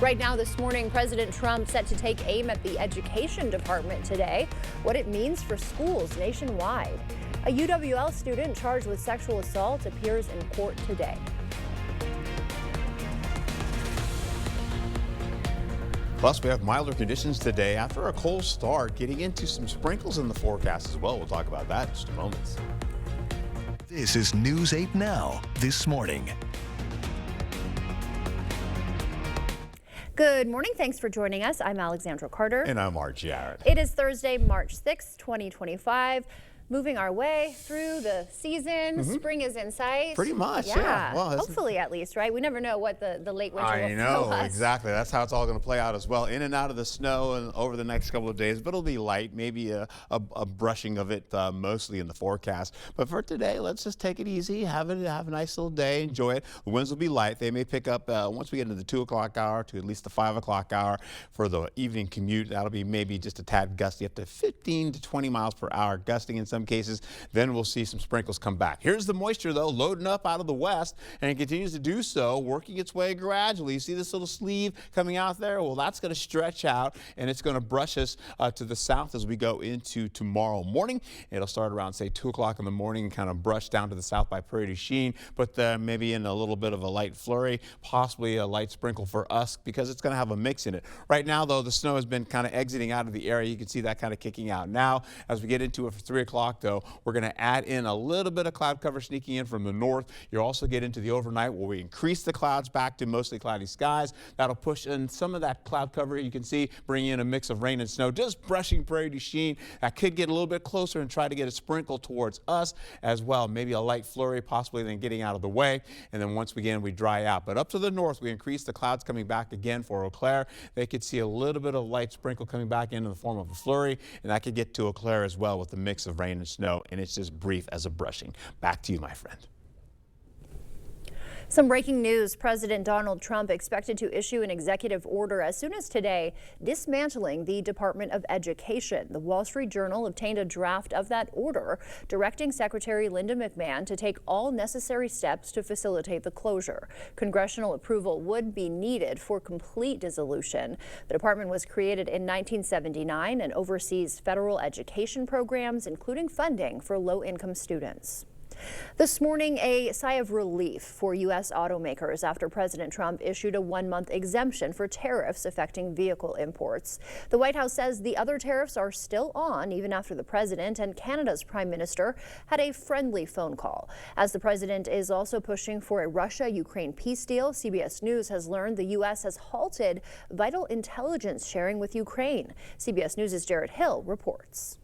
Right now this morning, President Trump set to take aim at the education department today, what it means for schools nationwide. A UWL student charged with sexual assault appears in court today. Plus, we have milder conditions today after a cold start, getting into some sprinkles in the forecast as well. We'll talk about that in just a moment. This is News 8 Now, this morning. Good morning. Thanks for joining us. I'm Alexandra Carter. And I'm Art Jarrett. It is Thursday, March 6, 2025. Moving our way through the season. Spring is in sight. Pretty much, yeah. Well, hopefully at least, right? We never know what the late winter will I know, throw us. exactly. That's how it's all going to play out as well. In and out of the snow and over the next couple of days, but it'll be light, maybe a brushing of it mostly in the forecast. But for today, let's just take it easy, have a nice little day, enjoy it. The winds will be light. They may pick up once we get into the 2 o'clock hour to at least the 5 o'clock hour for the evening commute. That'll be maybe just a tad gusty, up to 15 to 20 miles per hour, gusting in some cases. Then we'll see some sprinkles come back. Here's the moisture, though, loading up out of the west, and it continues to do so, working its way gradually. You see this little sleeve coming out there? Well, that's going to stretch out, and it's going to brush us to the south as we go into tomorrow morning. It'll start around, say, 2 o'clock in the morning and kind of brush down to the south by Prairie du Chien, but maybe in a little bit of a light flurry, possibly a light sprinkle for us because it's going to have a mix in it. Right now, though, the snow has been kind of exiting out of the area. You can see that kind of kicking out. Now, as we get into it for 3 o'clock, though, we're going to add in a little bit of cloud cover sneaking in from the north. You'll also get into the overnight where we increase the clouds back to mostly cloudy skies. That'll push in some of that cloud cover. You can see bring in a mix of rain and snow, just brushing Prairie du Chien. That could get a little bit closer and try to get a sprinkle towards us as well. Maybe a light flurry, possibly then getting out of the way. And then once again, we dry out. But up to the north, we increase the clouds coming back again for Eau Claire. They could see a little bit of light sprinkle coming back in the form of a flurry, and that could get to Eau Claire as well with the mix of rain and snow. And it's just brief as a brushing. Back to you, my friend. Some breaking news. President Donald Trump expected to issue an executive order as soon as today dismantling the Department of Education. The Wall Street Journal obtained a draft of that order directing Secretary Linda McMahon to take all necessary steps to facilitate the closure. Congressional approval would be needed for complete dissolution. The department was created in 1979 and oversees federal education programs, including funding for low-income students. This morning, a sigh of relief for U.S. automakers after President Trump issued a one-month exemption for tariffs affecting vehicle imports. The White House says the other tariffs are still on even after the president and Canada's prime minister had a friendly phone call. As the president is also pushing for a Russia-Ukraine peace deal, CBS News has learned the U.S. has halted vital intelligence sharing with Ukraine. CBS News' Jared Hill reports.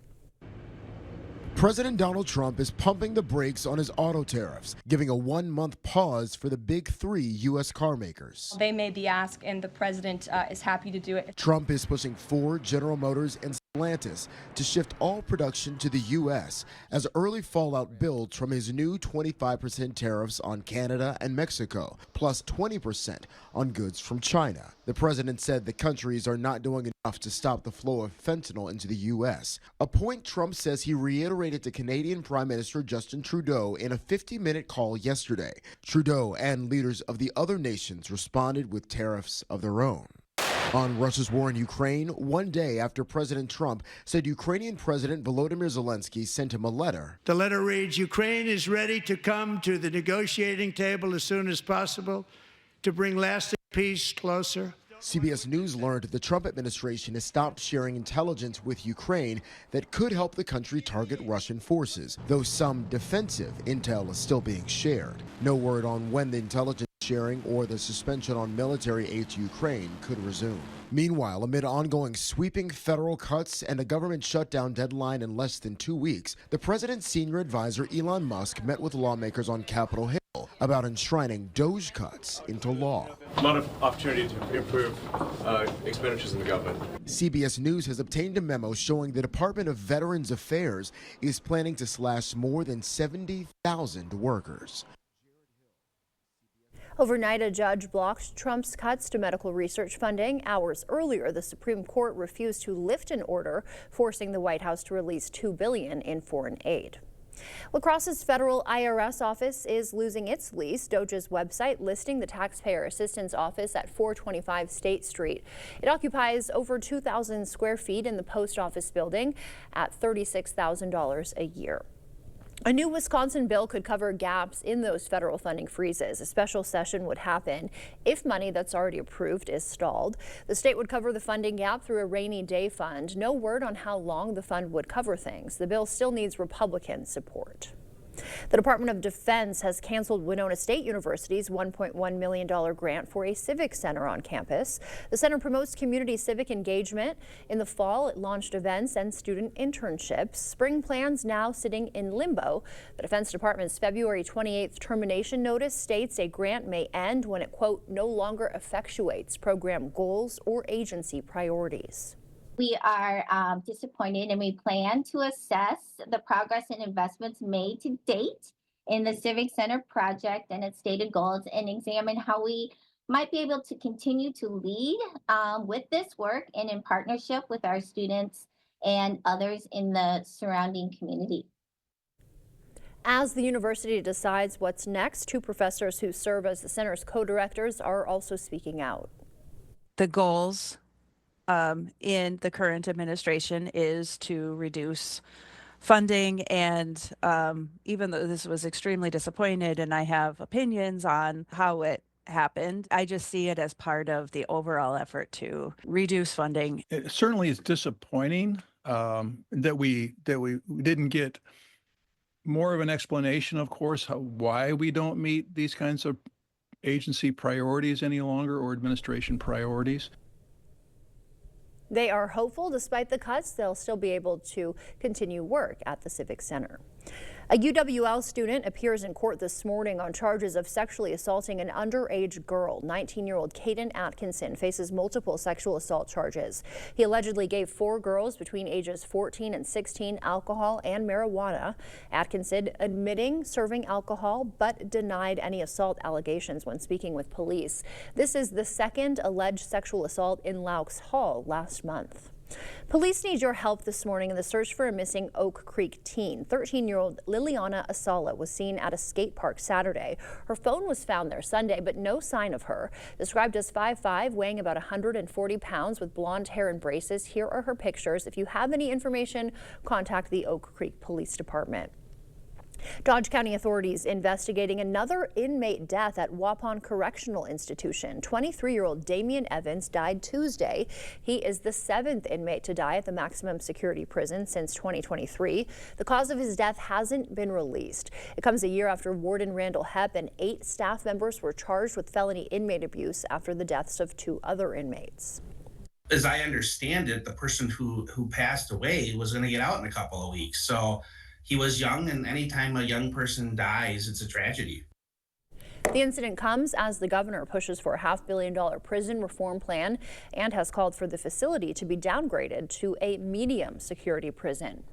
President Donald Trump is pumping the brakes on his auto tariffs, giving a one-month pause for the big three U.S. car makers. They made the ask, and the president is happy to do it. Trump is pushing Ford, General Motors, and Stellantis to shift all production to the U.S. as early fallout builds from his new 25% tariffs on Canada and Mexico, plus 20% on goods from China. The president said the countries are not doing enough to stop the flow of fentanyl into the U.S., a point Trump says he reiterated to Canadian Prime Minister Justin Trudeau in a 50-minute call yesterday. Trudeau and leaders of the other nations responded with tariffs of their own. On Russia's war in Ukraine, one day after President Trump said Ukrainian President Volodymyr Zelensky sent him a letter. The letter reads, Ukraine is ready to come to the negotiating table as soon as possible to bring lasting peace closer. CBS News learned the Trump administration has stopped sharing intelligence with Ukraine that could help the country target Russian forces, though some defensive intel is still being shared. No word on when the intelligence sharing or the suspension on military aid to Ukraine could resume. Meanwhile, amid ongoing sweeping federal cuts and a government shutdown deadline in less than 2 weeks, the president's senior advisor Elon Musk met with lawmakers on Capitol Hill about enshrining DOGE cuts into law. A lot of opportunity to improve expenditures in the government. CBS News has obtained a memo showing the Department of Veterans Affairs is planning to slash more than 70,000 workers. Overnight, a judge blocked Trump's cuts to medical research funding. Hours earlier, the Supreme Court refused to lift an order forcing the White House to release $2 billion in foreign aid. La Crosse's federal IRS office is losing its lease. Doge's website listing the Taxpayer Assistance Office at 425 State Street. It occupies over 2,000 square feet in the post office building at $36,000 a year. A new Wisconsin bill could cover gaps in those federal funding freezes. A special session would happen if money that's already approved is stalled. The state would cover the funding gap through a rainy day fund. No word on how long the fund would cover things. The bill still needs Republican support. The Department of Defense has canceled Winona State University's $1.1 million grant for a civic center on campus. The center promotes community civic engagement. In the fall, it launched events and student internships. Spring plans now sitting in limbo. The Defense Department's February 28th termination notice states a grant may end when it, quote, no longer effectuates program goals or agency priorities. We are disappointed, and we plan to assess the progress and investments made to date in the Civic Center project and its stated goals, and examine how we might be able to continue to lead with this work and in partnership with our students and others in the surrounding community. As the university decides what's next, two professors who serve as the center's co-directors are also speaking out. The goals in the current administration is to reduce funding, and even though this was extremely disappointed and I have opinions on how it happened, I just see it as part of the overall effort to reduce funding. It certainly is disappointing that we didn't get more of an explanation, of course, why we don't meet these kinds of agency priorities any longer, or administration priorities. They are hopeful despite the cuts, they'll still be able to continue work at the Civic Center. A UWL student appears in court this morning on charges of sexually assaulting an underage girl. 19-year-old Caden Atkinson faces multiple sexual assault charges. He allegedly gave 4 girls between ages 14 and 16 alcohol and marijuana. Atkinson admitting serving alcohol but denied any assault allegations when speaking with police. This is the second alleged sexual assault in Laux Hall last month. Police need your help this morning in the search for a missing Oak Creek teen. 13-year-old Liliana Asala was seen at a skate park Saturday. Her phone was found there Sunday, but no sign of her. Described as 5'5", weighing about 140 pounds with blonde hair and braces. Here are her pictures. If you have any information, contact the Oak Creek Police Department. Dodge County authorities investigating another inmate death at Waupun Correctional Institution. 23-year-old Damian Evans died Tuesday. He is the 7th inmate to die at the maximum security prison since 2023. The cause of his death hasn't been released. It comes a year after Warden Randall Hepp and 8 staff members were charged with felony inmate abuse after the deaths of 2 other inmates. As I understand it, the person who passed away was going to get out in a couple of weeks. So he was young, and anytime a young person dies, it's a tragedy. The incident comes as the governor pushes for a $500 million prison reform plan and has called for the facility to be downgraded to a medium security prison.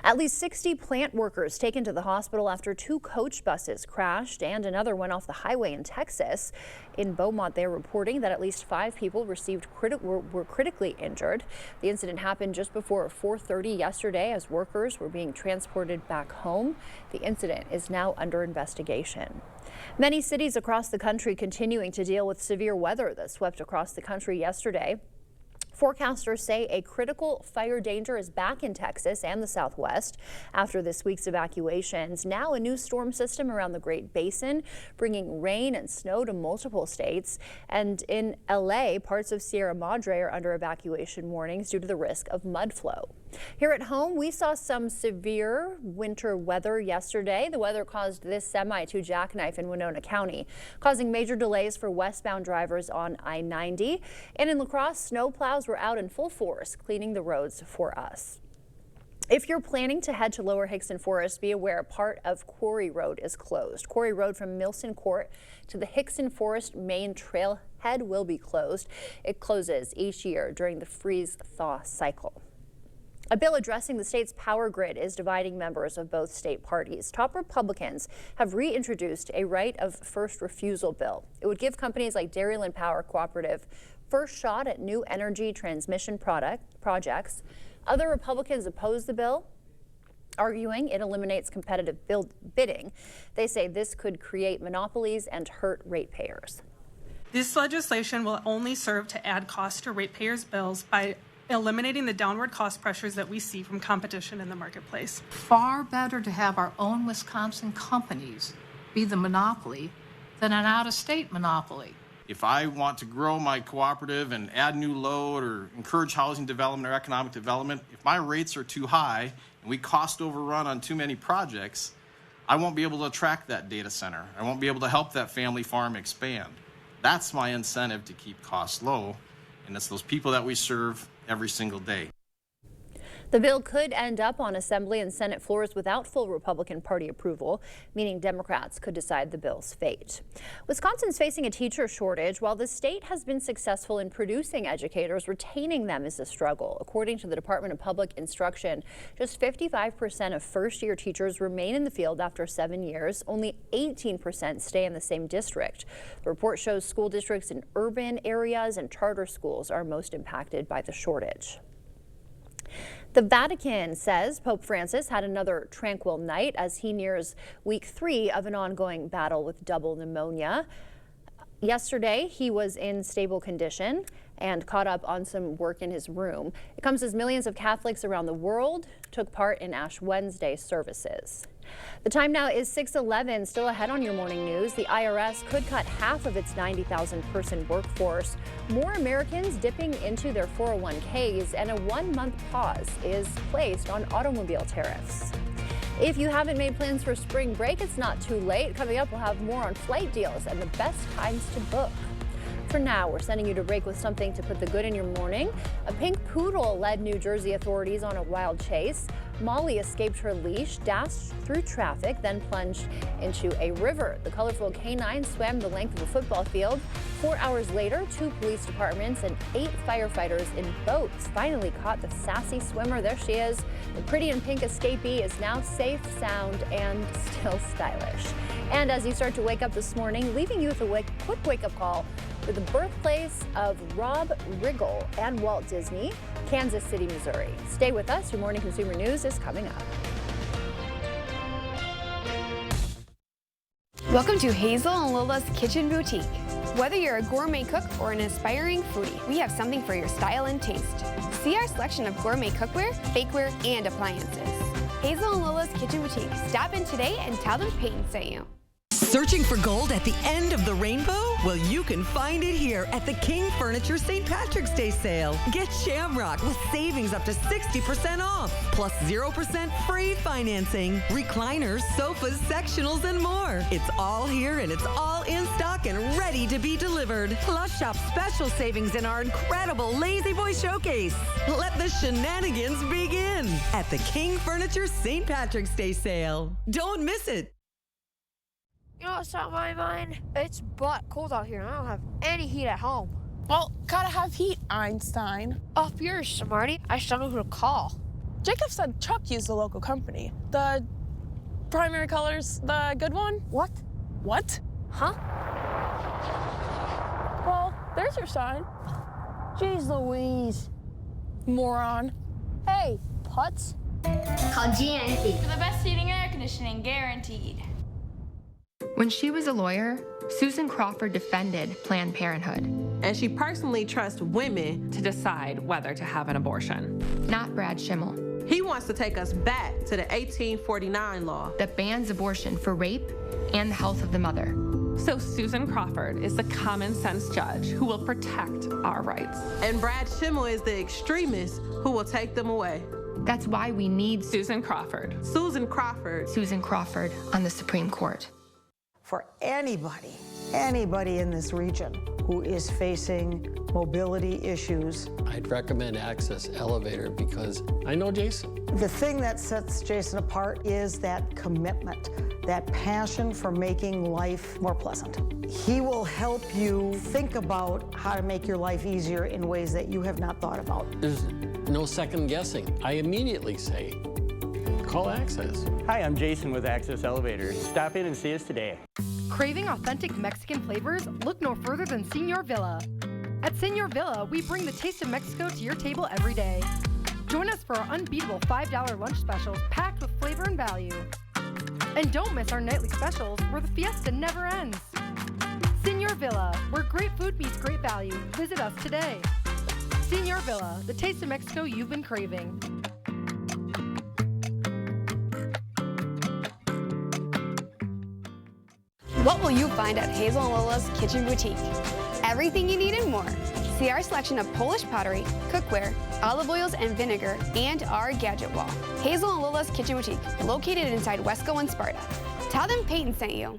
At least 60 plant workers taken to the hospital after 2 coach buses crashed and another went off the highway in Texas. In Beaumont, they're reporting that at least 5 people were critically injured. The incident happened just before 4:30 yesterday as workers were being transported back home. The incident is now under investigation. Many cities across the country continuing to deal with severe weather that swept across the country yesterday. Forecasters say a critical fire danger is back in Texas and the Southwest after this week's evacuations. Now a new storm system around the Great Basin, bringing rain and snow to multiple states. And in LA, parts of Sierra Madre are under evacuation warnings due to the risk of mud flow. Here at home, we saw some severe winter weather yesterday. The weather caused this semi to jackknife in Winona County, causing major delays for westbound drivers on I-90. And in La Crosse, snow plows were out in full force, cleaning the roads for us. If you're planning to head to Lower Hickson Forest, be aware part of Quarry Road is closed. Quarry Road from Milson Court to the Hickson Forest main trailhead will be closed. It closes each year during the freeze-thaw cycle. A bill addressing the state's power grid is dividing members of both state parties. Top Republicans have reintroduced a right of first refusal bill. It would give companies like Dairyland Power Cooperative first shot at new energy transmission projects. Other Republicans oppose the bill. arguing it eliminates competitive bidding. They say this could create monopolies and hurt ratepayers. This legislation will only serve to add costs to ratepayers' bills by eliminating the downward cost pressures that we see from competition in the marketplace. Far better to have our own Wisconsin companies be the monopoly than an out-of-state monopoly. If I want to grow my cooperative and add new load or encourage housing development or economic development, if my rates are too high and we cost overrun on too many projects, I won't be able to attract that data center. I won't be able to help that family farm expand. That's my incentive to keep costs low, and it's those people that we serve every single day. The bill could end up on Assembly and Senate floors without full Republican Party approval, meaning Democrats could decide the bill's fate. Wisconsin's facing a teacher shortage. While the state has been successful in producing educators, retaining them is a struggle. According to the Department of Public Instruction, just 55% of first-year teachers remain in the field after 7 years. Only 18% stay in the same district. The report shows school districts in urban areas and charter schools are most impacted by the shortage. The Vatican says Pope Francis had another tranquil night as he nears week 3 of an ongoing battle with double pneumonia. Yesterday, he was in stable condition and caught up on some work in his room. It comes as millions of Catholics around the world took part in Ash Wednesday services. The time now is 6:11. Still ahead on your morning news, the IRS could cut half of its 90,000 person workforce. More Americans dipping into their 401ks, and a 1-month pause is placed on automobile tariffs. If you haven't made plans for spring break, it's not too late. Coming up, we'll have more on flight deals and the best times to book. For now, we're sending you to break with something to put the good in your morning. A pink poodle led New Jersey authorities on a wild chase. Molly escaped her leash, dashed through traffic, then plunged into a river. The colorful canine swam the length of a football field. 4 hours later, 2 police departments and 8 firefighters in boats finally caught the sassy swimmer. There she is. The pretty and pink escapee is now safe, sound, and still stylish. And as you start to wake up this morning, leaving you with a quick wake-up call to the birthplace of Rob Riggle and Walt Disney, Kansas City, Missouri. Stay with us. Your morning consumer news is coming up. Welcome to Hazel and Lola's Kitchen Boutique. Whether you're a gourmet cook or an aspiring foodie, we have something for your style and taste. See our selection of gourmet cookware, bakeware, and appliances. Hazel and Lola's Kitchen Boutique. Stop in today and tell them Peyton sent you. Searching for gold at the end of the rainbow? Well, you can find it here at the King Furniture St. Patrick's Day sale. Get Shamrock with savings up to 60% off, plus 0% free financing, recliners, sofas, sectionals, and more. It's all here and it's all in stock and ready to be delivered. Plus, shop special savings in our incredible Lazy Boy Showcase. Let the shenanigans begin at the King Furniture St. Patrick's Day sale. Don't miss it. You know what's on my mind? It's butt cold out here and I don't have any heat at home. Well, gotta have heat, Einstein. Up yours, smarty. I just don't know who to call. Jacob said Chuck used the local company. The Primary Colors, the good one? What? What? Huh? Well, there's your sign. Jeez Louise. Moron. Hey, putz. Call GNC. For the best heating and air conditioning, guaranteed. When she was a lawyer, Susan Crawford defended Planned Parenthood. And she personally trusts women to decide whether to have an abortion. Not Brad Schimmel. He wants to take us back to the 1849 law that bans abortion for rape and the health of the mother. So Susan Crawford is the common sense judge who will protect our rights. And Brad Schimmel is the extremist who will take them away. That's why we need Susan Crawford. Susan Crawford. Susan Crawford on the Supreme Court. For anybody in this region who is facing mobility issues, I'd recommend Access Elevator because I know Jason. The thing that sets Jason apart is that commitment, that passion for making life more pleasant. He will help you think about how to make your life easier in ways that you have not thought about. There's no second guessing. I immediately say, call Access. Hi, I'm Jason with Access Elevators. Stop in and see us today. Craving authentic Mexican flavors? Look no further than Señor Villa. At Señor Villa, we bring the taste of Mexico to your table every day. Join us for our unbeatable $5 lunch specials packed with flavor and value. And don't miss our nightly specials where the fiesta never ends. Senor Villa, where great food meets great value. Visit us today. Senor Villa, the taste of Mexico you've been craving. What will you find at Hazel and Lola's Kitchen Boutique? Everything you need and more. See our selection of Polish pottery, cookware, olive oils and vinegar, and our gadget wall. Hazel and Lola's Kitchen Boutique, located inside Wesco and Sparta. Tell them Peyton sent you.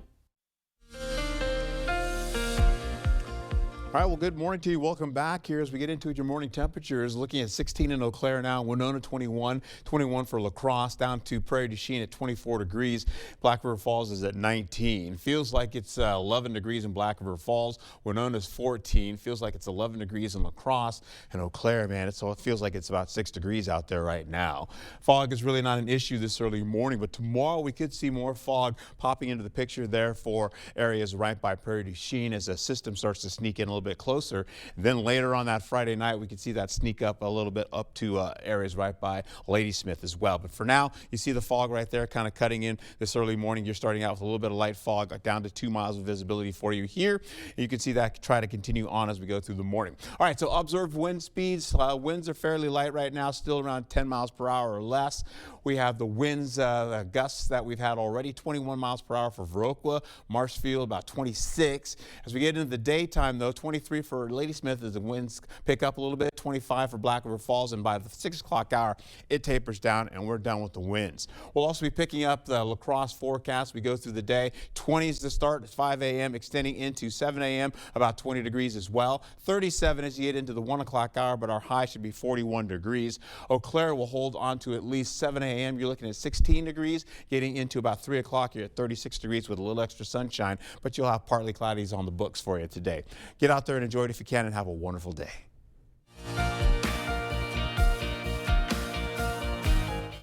All right, well, good morning to you. Welcome back here as we get into your morning temperatures. Looking at 16 in Eau Claire now, Winona 21, 21 for La Crosse, down to Prairie du Chien at 24 degrees. Black River Falls is at 19. Feels like it's 11 degrees in Black River Falls. Winona's 14. Feels like it's 11 degrees in La Crosse. And Eau Claire, man, it feels like it's about 6 degrees out there right now. Fog is really not an issue this early morning, but tomorrow we could see more fog popping into the picture there for areas right by Prairie du Chien as a system starts to sneak in a little bit closer. Then later on that Friday night, we can see that sneak up a little bit up to areas right by Ladysmith as well. But for now, you see the fog right there kind of cutting in this early morning. You're starting out with a little bit of light fog down to 2 miles of visibility for you here. And you can see that try to continue on as we go through the morning. All right, so observed wind speeds. Winds are fairly light right now, still around 10 miles per hour or less. We have the winds, the gusts that we've had already, 21 miles per hour for Viroqua, Marshfield about 26. As we get into the daytime though, 23 for Ladysmith as the winds pick up a little bit, 25 for Black River Falls, and by the 6 o'clock hour, it tapers down and we're done with the winds. We'll also be picking up the La Crosse forecast. We go through the day, 20s to start at 5 a.m., extending into 7 a.m., about 20 degrees as well. 37 as you get into the 1 o'clock hour, but our high should be 41 degrees. Eau Claire will hold on to at least 7 a.m. You're looking at 16 degrees. Getting into about 3 o'clock, you're at 36 degrees with a little extra sunshine, but you'll have partly cloudies on the books for you today. Get out there and enjoy it if you can, and have a wonderful day.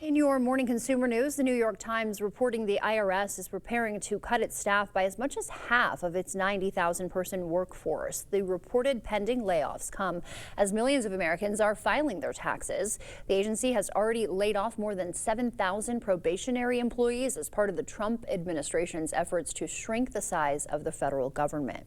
In your morning consumer news, the New York Times reporting the IRS is preparing to cut its staff by as much as half of its 90,000 person workforce. The reported pending layoffs come as millions of Americans are filing their taxes. The agency has already laid off more than 7,000 probationary employees as part of the Trump administration's efforts to shrink the size of the federal government.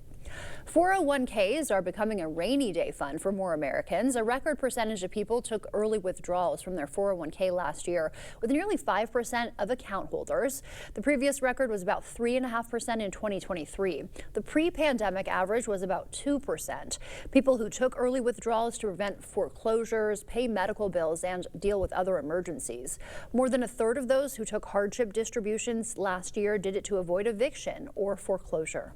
401ks are becoming a rainy day fund for more Americans. A record percentage of people took early withdrawals from their 401k last year, with nearly 5% of account holders. The previous record was about 3.5% in 2023. The pre-pandemic average was about 2%. People who took early withdrawals to prevent foreclosures, pay medical bills, and deal with other emergencies. More than a third of those who took hardship distributions last year did it to avoid eviction or foreclosure.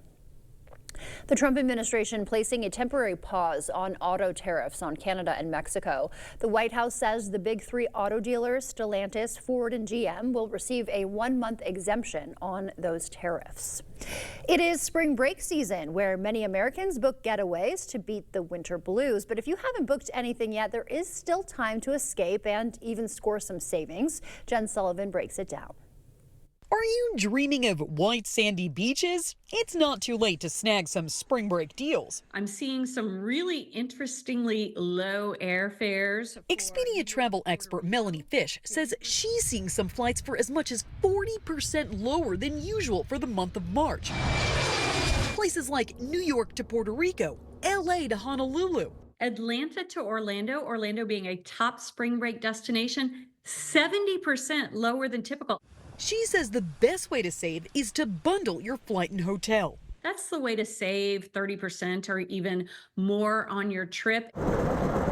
The Trump administration placing a temporary pause on auto tariffs on Canada and Mexico. The White House says the big three auto dealers, Stellantis, Ford, and GM, will receive a 1-month exemption on those tariffs. It is spring break season, where many Americans book getaways to beat the winter blues. But if you haven't booked anything yet, there is still time to escape and even score some savings. Jen Sullivan breaks it down. Are you dreaming of white sandy beaches? It's not too late to snag some spring break deals. I'm seeing some really interestingly low airfares. Expedia travel expert Melanie Fish says she's seeing some flights for as much as 40% lower than usual for the month of March. Places like New York to Puerto Rico, LA to Honolulu. Atlanta to Orlando, Orlando being a top spring break destination, 70% lower than typical. She says the best way to save is to bundle your flight and hotel. That's the way to save 30% or even more on your trip.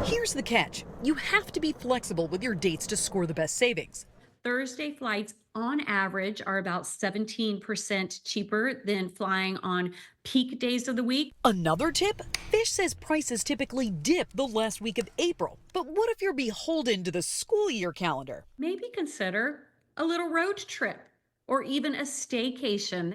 Here's the catch. You have to be flexible with your dates to score the best savings. Thursday flights on average are about 17% cheaper than flying on peak days of the week. Another tip? Fish says prices typically dip the last week of April. But what if you're beholden to the school year calendar? Maybe consider a little road trip or even a staycation.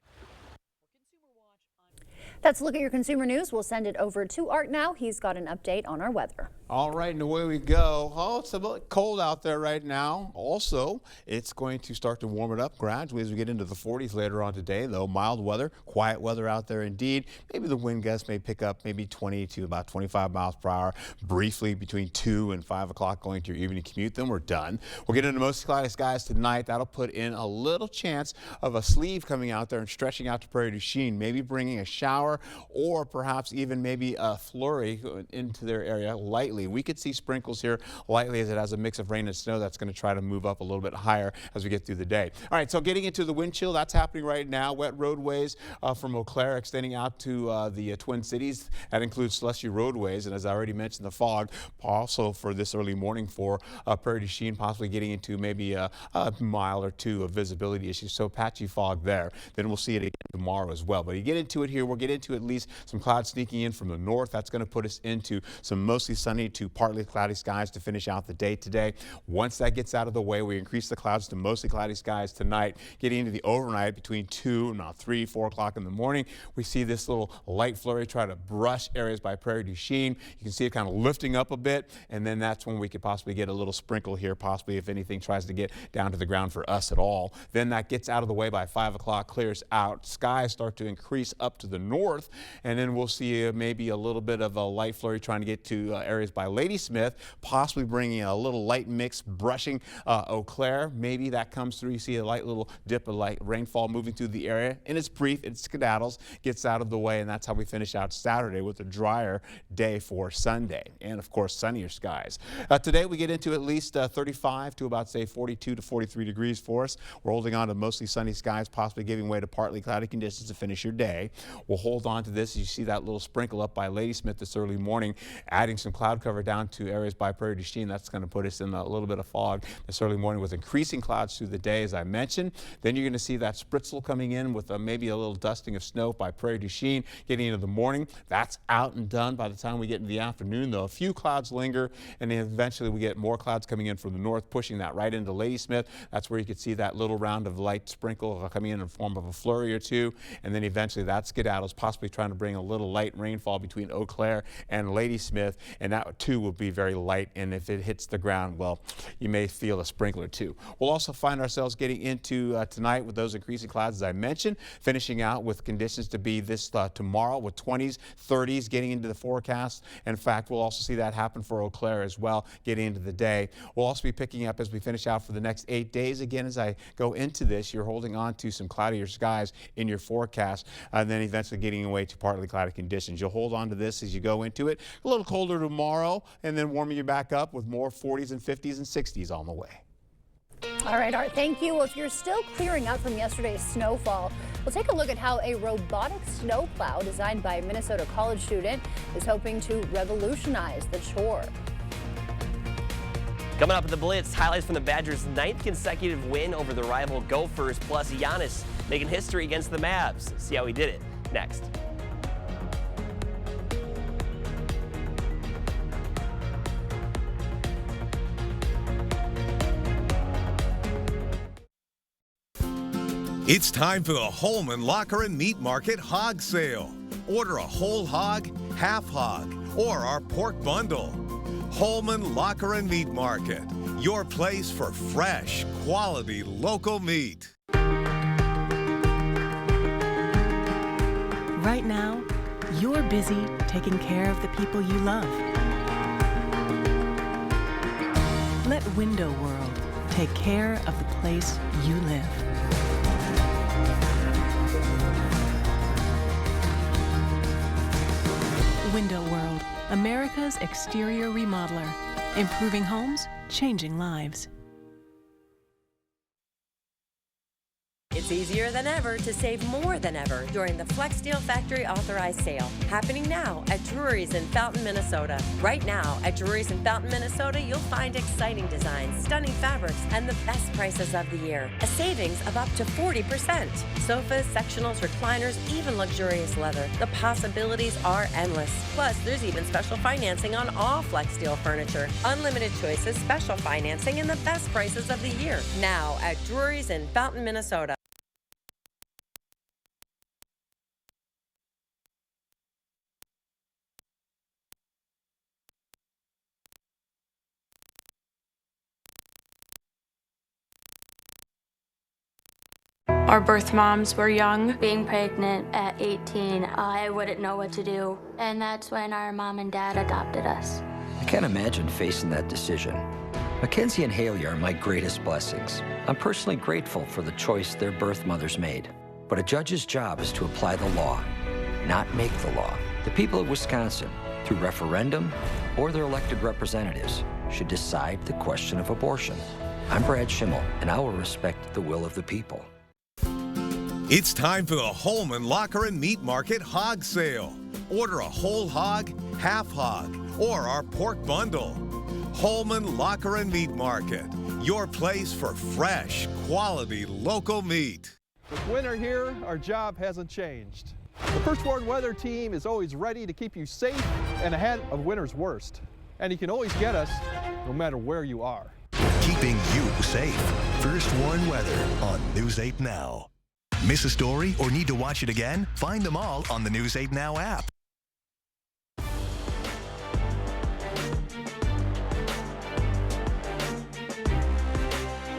That's a look at your consumer news. We'll send it over to Art now. He's got an update on our weather. All right, and away we go. Oh, it's a bit cold out there right now. Also, it's going to start to warm it up gradually as we get into the 40s later on today, though. Mild weather, quiet weather out there indeed. Maybe the wind gusts may pick up maybe 20 to about 25 miles per hour briefly between 2 and 5 o'clock going to your evening commute. Then we're done. We'll get into mostly cloudy skies tonight. That'll put in a little chance of a sleeve coming out there and stretching out to Prairie du Chien, maybe bringing a shower or perhaps even maybe a flurry into their area lightly. We could see sprinkles here lightly as it has a mix of rain and snow that's going to try to move up a little bit higher as we get through the day. All right, so getting into the wind chill, that's happening right now. Wet roadways from Eau Claire extending out to the Twin Cities. That includes slushy roadways, and as I already mentioned, the fog also for this early morning for Prairie du Chien, possibly getting into maybe a mile or two of visibility issues. So patchy fog there. Then we'll see it again tomorrow as well. But you get into it here, we'll get into at least some clouds sneaking in from the north. That's going to put us into some mostly sunny to partly cloudy skies to finish out the day today. Once that gets out of the way, we increase the clouds to mostly cloudy skies tonight. Getting into the overnight between 2 and now 3, 4 o'clock in the morning, we see this little light flurry try to brush areas by Prairie du Chien. You can see it kind of lifting up a bit, and then that's when we could possibly get a little sprinkle here, possibly if anything tries to get down to the ground for us at all. Then that gets out of the way by 5 o'clock, clears out. Skies start to increase up to the north, and then we'll see maybe a little bit of a light flurry trying to get to areas by Ladysmith, possibly bringing a little light mix brushing Eau Claire. Maybe that comes through. You see a light little dip of light rainfall moving through the area, and it's brief, it skedaddles, gets out of the way, and that's how we finish out Saturday with a drier day for Sunday, and of course sunnier skies. Today we get into at least 35 to about say 42 to 43 degrees for us. We're holding on to mostly sunny skies, possibly giving way to partly cloudy conditions to finish your day. We'll hold on to this as you see that little sprinkle up by Ladysmith this early morning, adding some cloud cover down to areas by Prairie du Chien. That's going to put us in a little bit of fog this early morning with increasing clouds through the day, as I mentioned. Then you're going to see that spritzel coming in with maybe a little dusting of snow by Prairie du Chien getting into the morning. That's out and done by the time we get into the afternoon, though. A few clouds linger, and then eventually we get more clouds coming in from the north, pushing that right into Ladysmith. That's where you could see that little round of light sprinkle coming in form of a flurry or two, and then eventually that skedaddles, possibly trying to bring a little light rainfall between Eau Claire and Ladysmith, and that too will be very light, and if it hits the ground, well, you may feel a sprinkler too. We'll also find ourselves getting into tonight with those increasing clouds, as I mentioned, finishing out with conditions to be this tomorrow with 20s, 30s getting into the forecast. In fact, we'll also see that happen for Eau Claire as well, getting into the day. We'll also be picking up as we finish out for the next 8 days. Again, as I go into this, you're holding on to some cloudier skies in your forecast, and then eventually getting away to partly cloudy conditions. You'll hold on to this as you go into it. A little colder tomorrow, and then warming you back up with more 40s and 50s and 60s on the way. All right, Art, thank you. Well, if you're still clearing up from yesterday's snowfall, we'll take a look at how a robotic snowplow designed by a Minnesota college student is hoping to revolutionize the chore. Coming up at the Blitz, highlights from the Badgers' 9th consecutive win over the rival Gophers, plus Giannis making history against the Mavs. See how he did it next. It's time for the Holman Locker and Meat Market Hog Sale. Order a whole hog, half hog, or our pork bundle. Holman Locker and Meat Market, your place for fresh, quality local meat. Right now, you're busy taking care of the people you love. Let Window World take care of the place you live. Window World, America's exterior remodeler. Improving homes, changing lives. It's easier than ever to save more than ever during the Flex Steel Factory Authorized Sale, happening now at Drury's in Fountain, Minnesota. Right now at Drury's in Fountain, Minnesota, you'll find exciting designs, stunning fabrics, and the best prices of the year. A savings of up to 40%. Sofas, sectionals, recliners, even luxurious leather. The possibilities are endless. Plus, there's even special financing on all Flex Steel furniture. Unlimited choices, special financing, and the best prices of the year. Now at Drury's in Fountain, Minnesota. Our birth moms were young. Being pregnant at 18, I wouldn't know what to do. And that's when our mom and dad adopted us. I can't imagine facing that decision. Mackenzie and Haley are my greatest blessings. I'm personally grateful for the choice their birth mothers made. But a judge's job is to apply the law, not make the law. The people of Wisconsin, through referendum or their elected representatives, should decide the question of abortion. I'm Brad Schimmel, and I will respect the will of the people. It's time for the Holman Locker and Meat Market Hog Sale. Order a whole hog, half hog, or our pork bundle. Holman Locker and Meat Market, your place for fresh, quality, local meat. With winter here, our job hasn't changed. The First Warn Weather Team is always ready to keep you safe and ahead of winter's worst. And you can always get us no matter where you are. Keeping you safe. First Warn Weather on News 8 Now. Miss a story or need to watch it again? Find them all on the News 8 Now app.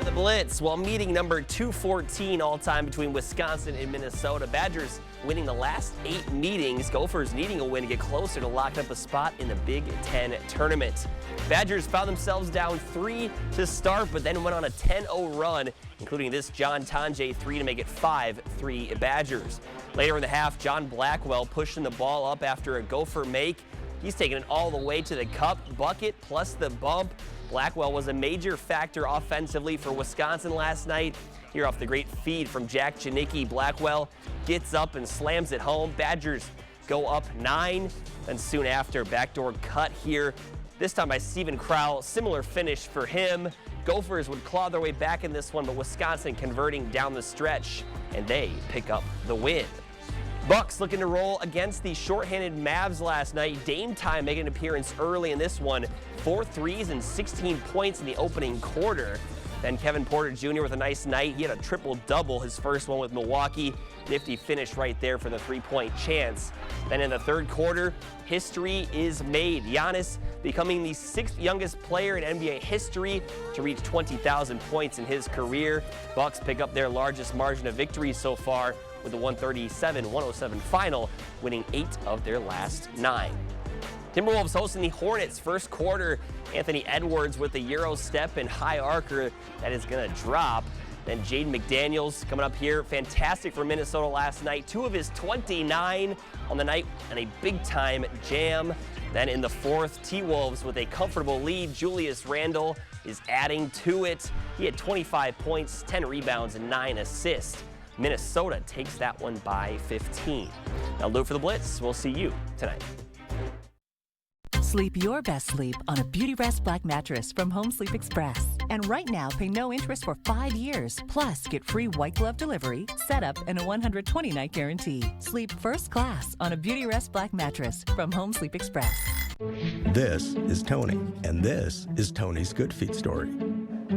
The Blitz, while meeting number 214 all-time between Wisconsin and Minnesota. Badgers winning the last 8 meetings. Gophers needing a win to get closer to lock up a spot in the Big Ten tournament. Badgers found themselves down 3 to start, but then went on a 10-0 run, including this John Tonje 3 to make it 5-3 Badgers. Later in the half, John Blackwell pushing the ball up after a Gopher make. He's taking it all the way to the cup bucket plus the bump. Blackwell was a major factor offensively for Wisconsin last night. Here off the great feed from Jack Janicki, Blackwell gets up and slams it home. Badgers go up 9, and soon after, backdoor cut here, this time by Steven Crowell. Similar finish for him. Gophers would claw their way back in this one, but Wisconsin converting down the stretch, and they pick up the win. Bucks looking to roll against the shorthanded Mavs last night. Dame Time making an appearance early in this one. 4 threes and 16 points in the opening quarter. Then Kevin Porter Jr. with a nice night. He had a triple-double, his first one with Milwaukee. Nifty finish right there for the three-point chance. Then in the third quarter, history is made. Giannis becoming the 6th youngest player in NBA history to reach 20,000 points in his career. Bucks pick up their largest margin of victory so far with a 137-107 final, winning 8 of their last 9. Timberwolves hosting the Hornets first quarter. Anthony Edwards with the Euro step and high arcer that is going to drop. Then Jaden McDaniels coming up here. Fantastic for Minnesota last night. 2 of his 29 on the night and a big-time jam. Then in the fourth, T-Wolves with a comfortable lead. Julius Randle is adding to it. He had 25 points, 10 rebounds, and 9 assists. Minnesota takes that one by 15. Now, Lou for the Blitz. We'll see you tonight. Sleep your best sleep on a Beautyrest Black mattress from Home Sleep Express. And right now, pay no interest for 5 years. Plus, get free white glove delivery, setup, and a 120-night guarantee. Sleep first class on a Beautyrest Black mattress from Home Sleep Express. This is Tony, and this is Tony's Good Feet story.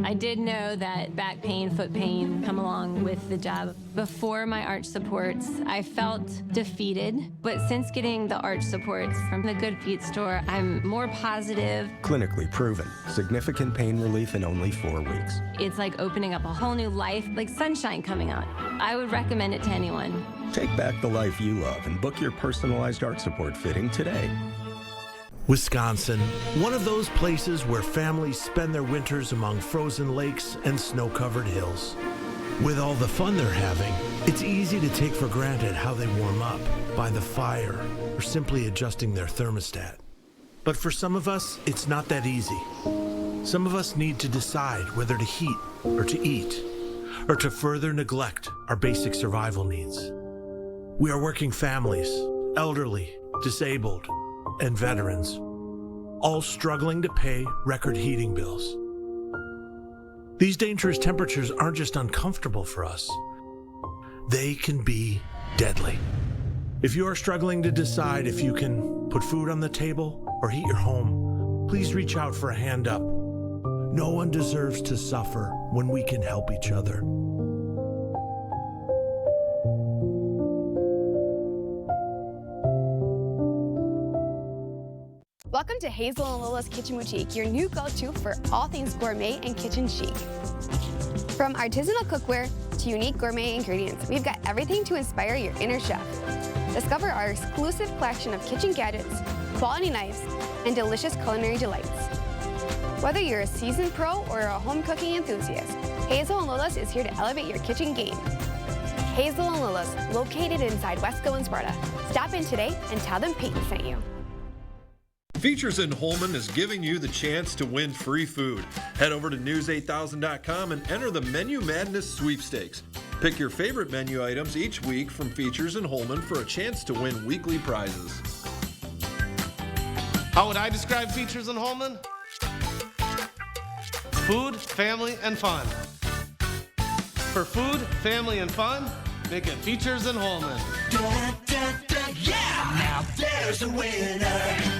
I did know that back pain, foot pain come along with the job. Before my arch supports, I felt defeated, but since getting the arch supports from the Good Feet store, I'm more positive. Clinically proven, significant pain relief in only 4 weeks. It's like opening up a whole new life, like sunshine coming out. I would recommend it to anyone. Take back the life you love and book your personalized arch support fitting today. Wisconsin, one of those places where families spend their winters among frozen lakes and snow-covered hills. With all the fun they're having, it's easy to take for granted how they warm up, by the fire, or simply adjusting their thermostat. But for some of us, it's not that easy. Some of us need to decide whether to heat or to eat, or to further neglect our basic survival needs. We are working families, elderly, disabled, and veterans, all struggling to pay record heating bills. These dangerous temperatures aren't just uncomfortable for us, they can be deadly. If you are struggling to decide if you can put food on the table or heat your home, please reach out for a hand up. No one deserves to suffer when we can help each other. Welcome to Hazel and Lola's Kitchen Boutique, your new go-to for all things gourmet and kitchen chic. From artisanal cookware to unique gourmet ingredients, we've got everything to inspire your inner chef. Discover our exclusive collection of kitchen gadgets, quality knives, and delicious culinary delights. Whether you're a seasoned pro or a home cooking enthusiast, Hazel and Lola's is here to elevate your kitchen game. Hazel and Lola's, located inside Wesco and Sparta. Stop in today and tell them Peyton sent you. Features in Holman is giving you the chance to win free food. Head over to news8000.com and enter the Menu Madness sweepstakes. Pick your favorite menu items each week from Features in Holman for a chance to win weekly prizes. How would I describe Features in Holman? Food, family, and fun. For food, family, and fun, make it Features in Holman. Yeah! Now there's a winner!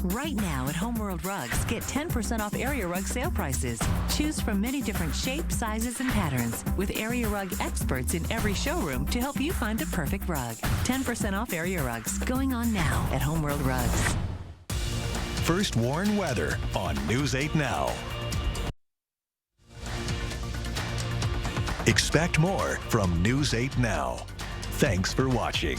Right now at Homeworld Rugs, get 10% off Area Rug sale prices. Choose from many different shapes, sizes, and patterns with Area Rug experts in every showroom to help you find the perfect rug. 10% off Area Rugs going on now at Homeworld Rugs. First Warn Weather on News 8 Now. Expect more from News 8 Now. Thanks for watching.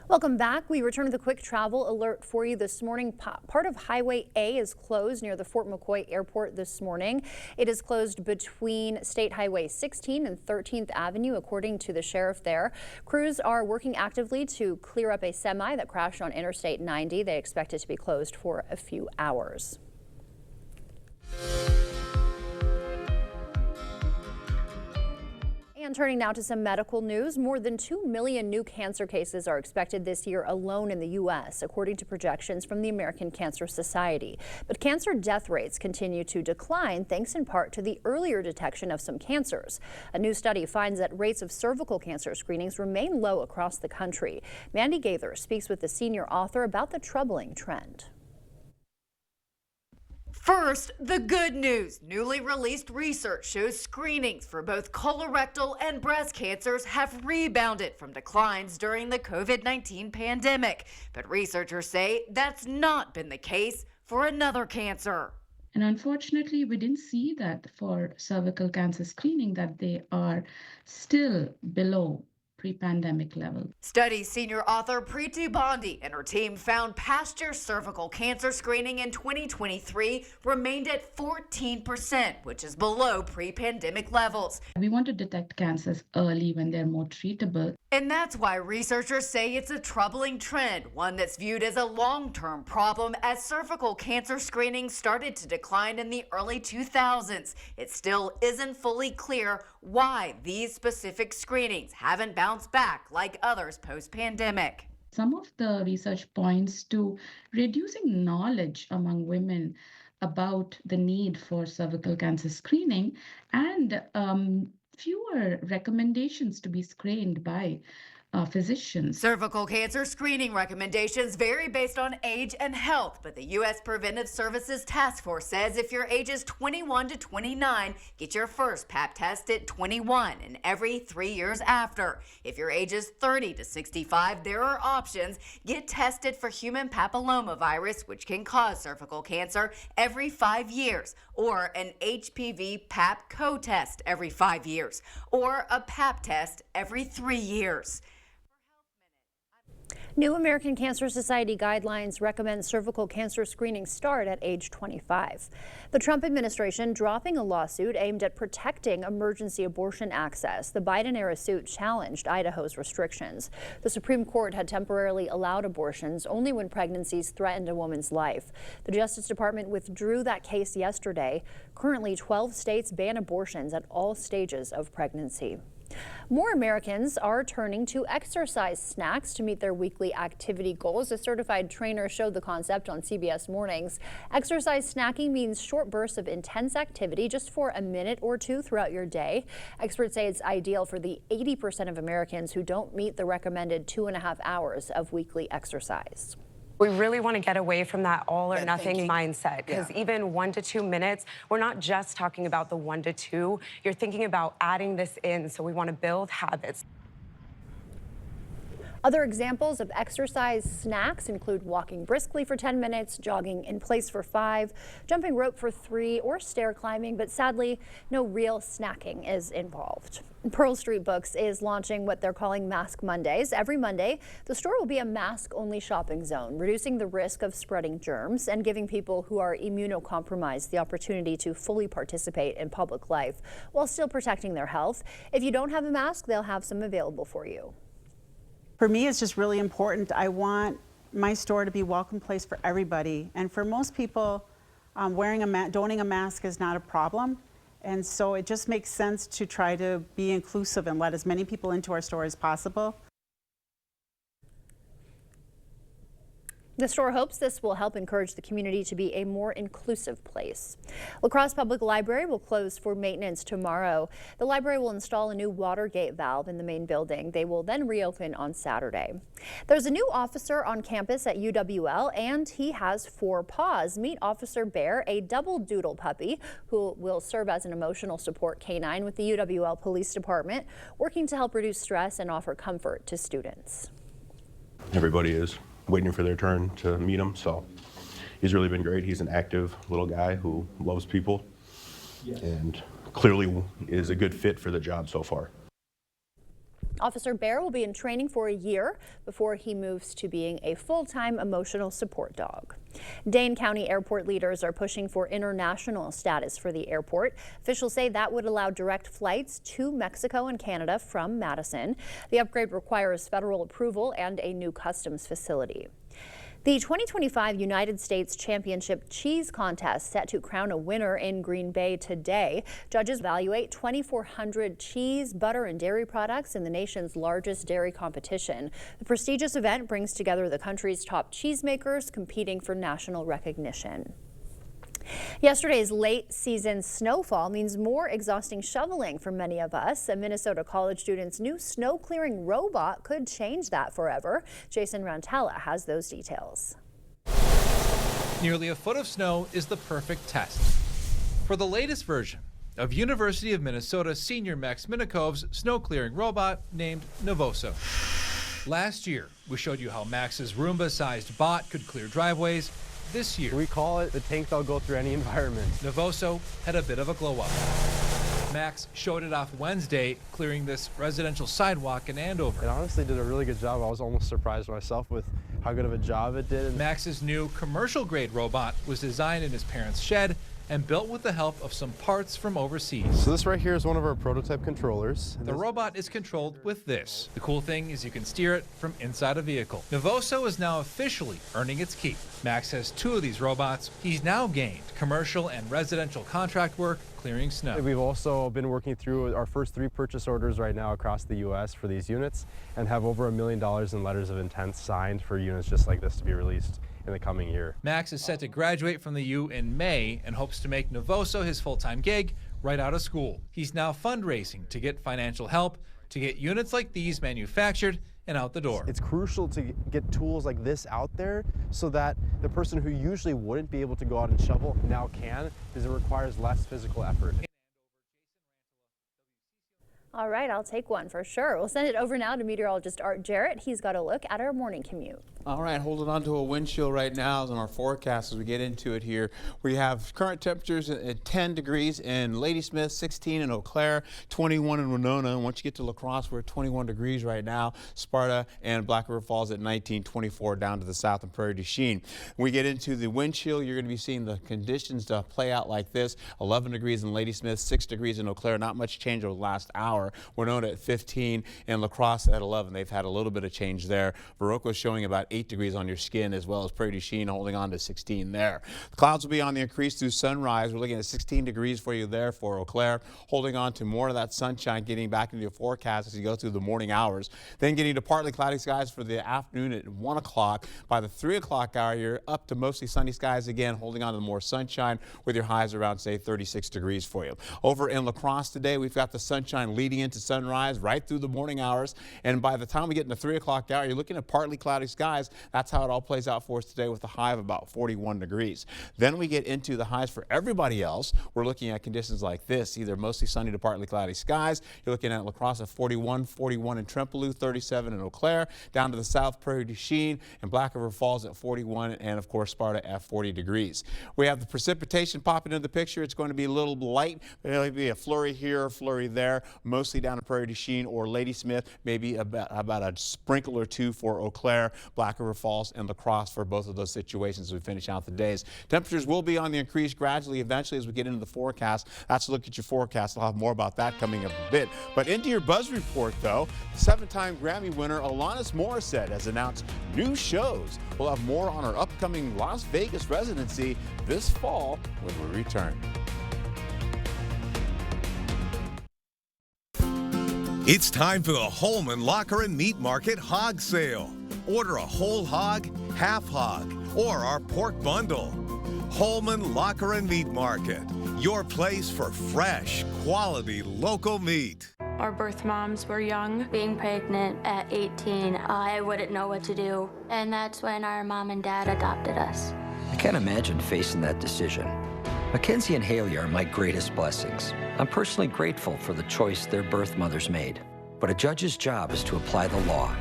Welcome back. We return to the quick travel alert for you this morning. Part of Highway A is closed near the Fort McCoy Airport this morning. It is closed between State Highway 16 and 13th Avenue, according to the sheriff there. Crews are working actively to clear up a semi that crashed on Interstate 90. They expect it to be closed for a few hours. And turning now to some medical news, more than 2 million new cancer cases are expected this year alone in the U.S., according to projections from the American Cancer Society. But cancer death rates continue to decline, thanks in part to the earlier detection of some cancers. A new study finds that rates of cervical cancer screenings remain low across the country. Mandy Gaither speaks with the senior author about the troubling trend. First, the good news. Newly released research shows screenings for both colorectal and breast cancers have rebounded from declines during the COVID-19 pandemic. But researchers say that's not been the case for another cancer. And unfortunately, we didn't see that for cervical cancer screening, that they are still below pre-pandemic level. Study senior author Preeti Bondi and her team found past year cervical cancer screening in 2023 remained at 14%, which is below pre-pandemic levels. We want to detect cancers early when they're more treatable. And that's why researchers say it's a troubling trend, one that's viewed as a long-term problem as cervical cancer screening started to decline in the early 2000s. It still isn't fully clear why these specific screenings haven't bounced back like others post-pandemic. Some of the research points to reducing knowledge among women about the need for cervical cancer screening and fewer recommendations to be screened by physicians. Cervical cancer screening recommendations vary based on age and health, but the U.S. Preventive Services Task Force says if your age is 21 to 29, get your first Pap test at 21 and every 3 years after. If your age is 30 to 65, there are options. Get tested for human papillomavirus, which can cause cervical cancer, every 5 years, or an HPV Pap co-test every 5 years, or a Pap test every 3 years. New American Cancer Society guidelines recommend cervical cancer screening start at age 25. The Trump administration dropping a lawsuit aimed at protecting emergency abortion access. The Biden-era suit challenged Idaho's restrictions. The Supreme Court had temporarily allowed abortions only when pregnancies threatened a woman's life. The Justice Department withdrew that case yesterday. Currently, 12 states ban abortions at all stages of pregnancy. More Americans are turning to exercise snacks to meet their weekly activity goals. A certified trainer showed the concept on CBS Mornings. Exercise snacking means short bursts of intense activity just for a minute or two throughout your day. Experts say it's ideal for the 80% of Americans who don't meet the recommended 2.5 hours of weekly exercise. We really want to get away from that all or nothing mindset, because even 1 to 2 minutes, we're not just talking about the 1 to 2. You're thinking about adding this in, so we want to build habits. Other examples of exercise snacks include walking briskly for 10 minutes, jogging in place for 5, jumping rope for 3, or stair climbing, but sadly, no real snacking is involved. Pearl Street Books is launching what they're calling Mask Mondays. Every Monday, the store will be a mask-only shopping zone, reducing the risk of spreading germs and giving people who are immunocompromised the opportunity to fully participate in public life while still protecting their health. If you don't have a mask, they'll have some available for you. For me, it's just really important. I want my store to be a welcome place for everybody. And for most people, donning a mask is not a problem. And so it just makes sense to try to be inclusive and let as many people into our store as possible. The store hopes this will help encourage the community to be a more inclusive place. La Crosse Public Library will close for maintenance tomorrow. The library will install a new water gate valve in the main building. They will then reopen on Saturday. There's a new officer on campus at UWL, and he has 4 paws. Meet Officer Bear, a double doodle puppy who will serve as an emotional support canine with the UWL Police Department, working to help reduce stress and offer comfort to students. Everybody is waiting for their turn to meet him, so he's really been great. He's an active little guy who loves people and clearly is a good fit for the job so far. Officer Bear will be in training for a year before he moves to being a full-time emotional support dog. Dane County airport leaders are pushing for international status for the airport. Officials say that would allow direct flights to Mexico and Canada from Madison. The upgrade requires federal approval and a new customs facility. The 2025 United States Championship Cheese Contest set to crown a winner in Green Bay today. Judges evaluate 2,400 cheese, butter, and dairy products in the nation's largest dairy competition. The prestigious event brings together the country's top cheesemakers competing for national recognition. Yesterday's late season snowfall means more exhausting shoveling for many of us. A Minnesota college student's new snow clearing robot could change that forever. Jason Rantella has those details. Nearly a foot of snow is the perfect test for the latest version of University of Minnesota senior Max Minikov's snow clearing robot named Novoso. Last year, we showed you how Max's Roomba-sized bot could clear driveways. This year, we call it the tank that'll go through any environment. Novoso had a bit of a glow up. Max showed it off Wednesday, clearing this residential sidewalk in Andover. It honestly did a really good job. I was almost surprised myself with how good of a job it did. Max's new commercial-grade robot was designed in his parents' shed and built with the help of some parts from overseas. So this right here is one of our prototype controllers. The robot is controlled with this. The cool thing is you can steer it from inside a vehicle. Novoso is now officially earning its keep. Max has 2 of these robots. He's now gained commercial and residential contract work clearing snow. We've also been working through our first 3 purchase orders right now across the U.S. for these units and have over $1 million in letters of intent signed for units just like this to be released in the coming year. Max is set to graduate from the U in May and hopes to make Novoso his full-time gig right out of school. He's now fundraising to get financial help to get units like these manufactured and out the door. It's crucial to get tools like this out there so that the person who usually wouldn't be able to go out and shovel now can, because it requires less physical effort. All right, I'll take one for sure. We'll send it over now to meteorologist Art Jarrett. He's got a look at our morning commute. All right, holding on to a wind chill right now on our forecast as we get into it here. We have current temperatures at 10 degrees in Ladysmith, 16 in Eau Claire, 21 in Winona. And once you get to La Crosse, we're at 21 degrees right now. Sparta and Black River Falls at 19, 24 down to the south and Prairie du Chien. When we get into the wind chill, you're going to be seeing the conditions to play out like this. 11 degrees in Ladysmith, 6 degrees in Eau Claire. Not much change over the last hour. Winona at 15 and La Crosse at 11. They've had a little bit of change there. Viroqua showing about 8 degrees on your skin, as well as Prairie du Chien holding on to 16 there. The clouds will be on the increase through sunrise. We're looking at 16 degrees for you there for Eau Claire, holding on to more of that sunshine, getting back into your forecast as you go through the morning hours. Then getting to partly cloudy skies for the afternoon at 1 o'clock. By the 3 o'clock hour, you're up to mostly sunny skies again, holding on to more sunshine with your highs around, say, 36 degrees for you. Over in La Crosse today, we've got the sunshine leading leading into sunrise, right through the morning hours. And by the time we get into 3 o'clock hour, you're looking at partly cloudy skies. That's how it all plays out for us today with a high of about 41 degrees. Then we get into the highs for everybody else. We're looking at conditions like this, either mostly sunny to partly cloudy skies. You're looking at La Crosse at 41, 41 in Trempealeau, 37 in Eau Claire, down to the south, Prairie du Chien and Black River Falls at 41, and of course Sparta at 40 degrees. We have the precipitation popping into the picture. It's going to be a little light. There'll be a flurry here, a flurry there, mostly down in Prairie du Chien or Ladysmith, maybe about a sprinkle or two for Eau Claire, Black River Falls, and La Crosse for both of those situations as we finish out the days. Temperatures will be on the increase gradually eventually as we get into the forecast. That's a look at your forecast. I'll have more about that coming up a bit. But into your Buzz Report, though, 7-time Grammy winner Alanis Morissette has announced new shows. We'll have more on her upcoming Las Vegas residency this fall when we return. It's time for the Holman Locker and Meat Market Hog Sale. Order a whole hog, half hog, or our pork bundle. Holman Locker and Meat Market, your place for fresh, quality, local meat. Our birth moms were young. Being pregnant at 18, I wouldn't know what to do. And that's when our mom and dad adopted us. I can't imagine facing that decision. Mackenzie and Haley are my greatest blessings. I'm personally grateful for the choice their birth mothers made. But a judge's job is to apply the law,